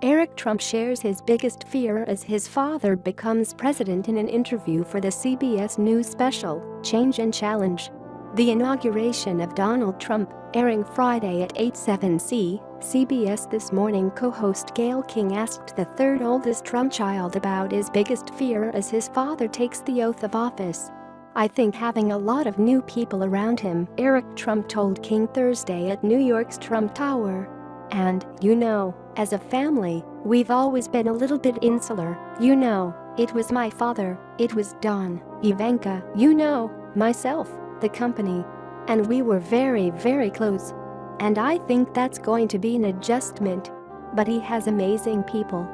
Eric Trump shares his biggest fear as his father becomes president in an interview for the CBS News special, Change and Challenge. The inauguration of Donald Trump, airing Friday at 8/7 CBS This Morning co-host Gayle King asked the third oldest Trump child about his biggest fear as his father takes the oath of office. "I think having a lot of new people around him," Eric Trump told King Thursday at New York's Trump Tower. "And, as a family, we've always been a little bit insular, it was my father, it was Don, Ivanka, myself, the company. And we were very, very close. And I think that's going to be an adjustment. But he has amazing people."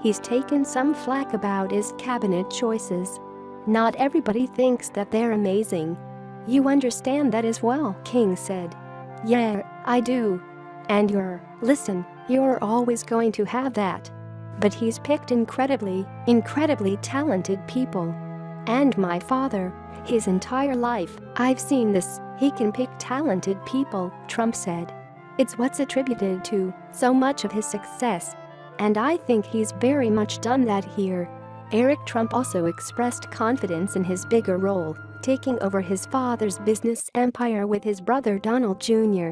He's taken some flack about his cabinet choices. "Not everybody thinks that they're amazing. You understand that as well," King said. "Yeah, I do. And you're always going to have that. But he's picked incredibly talented people. And my father, his entire life, I've seen this, he can pick talented people," Trump said. "It's what's attributed to so much of his success. And I think he's very much done that here." Eric Trump also expressed confidence in his bigger role, taking over his father's business empire with his brother Donald Jr.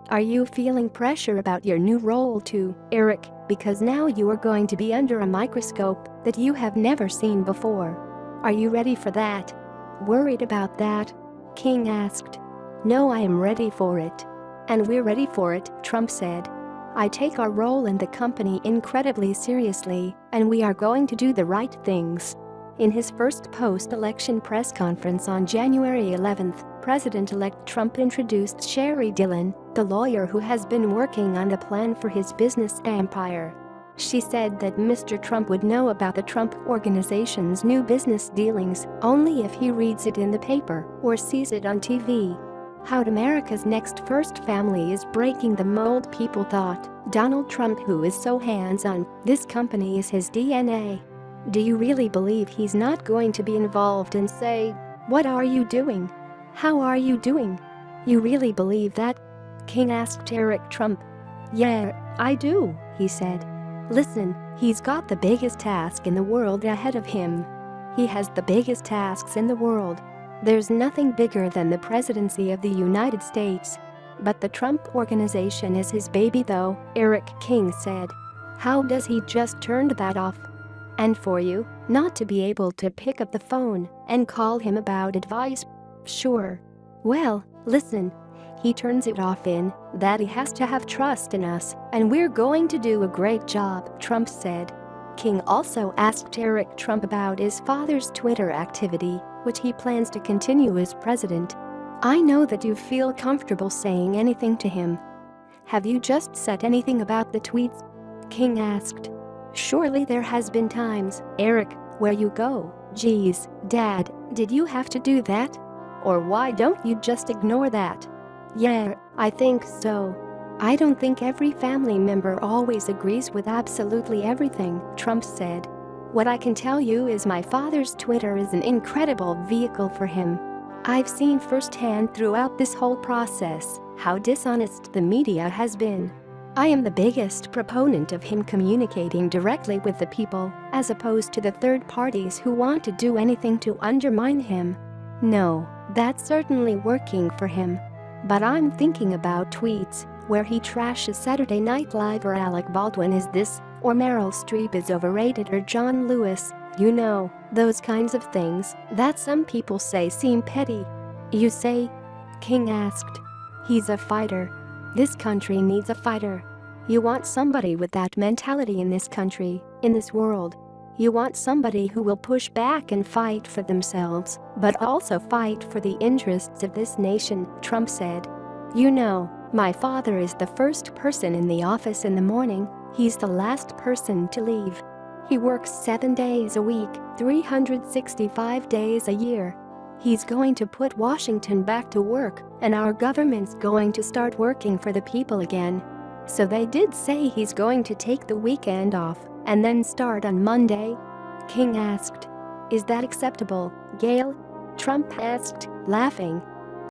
"Are you feeling pressure about your new role too, Eric, because now you are going to be under a microscope that you have never seen before? Are you ready for that? Worried about that?" King asked. "No, I am ready for it. And we're ready for it," Trump said. "I take our role in the company incredibly seriously, and we are going to do the right things." In his first post-election press conference on January 11, President-elect Trump introduced Sherry Dillon, the lawyer who has been working on the plan for his business empire. She said that Mr. Trump would know about the Trump Organization's new business dealings only if he reads it in the paper or sees it on TV. How America's next first family is breaking the mold, people thought. Donald Trump, who is so hands-on, this company is his DNA. Do you really believe he's not going to be involved and say, "What are you doing? How are you doing? You really believe that?" King asked Eric Trump. "Yeah, I do," he said. "Listen, he's got the biggest task in the world ahead of him. He has the biggest tasks in the world. There's nothing bigger than the presidency of the United States. But the Trump Organization is his baby though," Eric King said. "How does he just turn that off? And for you, not to be able to pick up the phone and call him about advice? Sure. Well, listen. He turns it off in that he has to have trust in us, and we're going to do a great job," Trump said. King also asked Eric Trump about his father's Twitter activity, which he plans to continue as president. "I know that you feel comfortable saying anything to him. Have you just said anything about the tweets?" King asked. "Surely there has been times, Eric, where you go, 'Geez, Dad, did you have to do that? Or why don't you just ignore that?' Yeah, I think so. I don't think every family member always agrees with absolutely everything," Trump said. "What I can tell you is my father's Twitter is an incredible vehicle for him. I've seen firsthand throughout this whole process how dishonest the media has been. I am the biggest proponent of him communicating directly with the people, as opposed to the third parties who want to do anything to undermine him. No, that's certainly working for him. But I'm thinking about tweets where he trashes Saturday Night Live or Alec Baldwin is this, or Meryl Streep is overrated or John Lewis, those kinds of things that some people say seem petty." "You say?" King asked. "He's a fighter. This country needs a fighter. You want somebody with that mentality in this country, in this world. You want somebody who will push back and fight for themselves, but also fight for the interests of this nation," Trump said. My father is the first person in the office in the morning, he's the last person to leave. He works 7 days a week, 365 days a year. He's going to put Washington back to work, and our government's going to start working for the people again. So they did say he's going to take the weekend off and then start on Monday?" King asked. "Is that acceptable, Gayle?" Trump asked, laughing.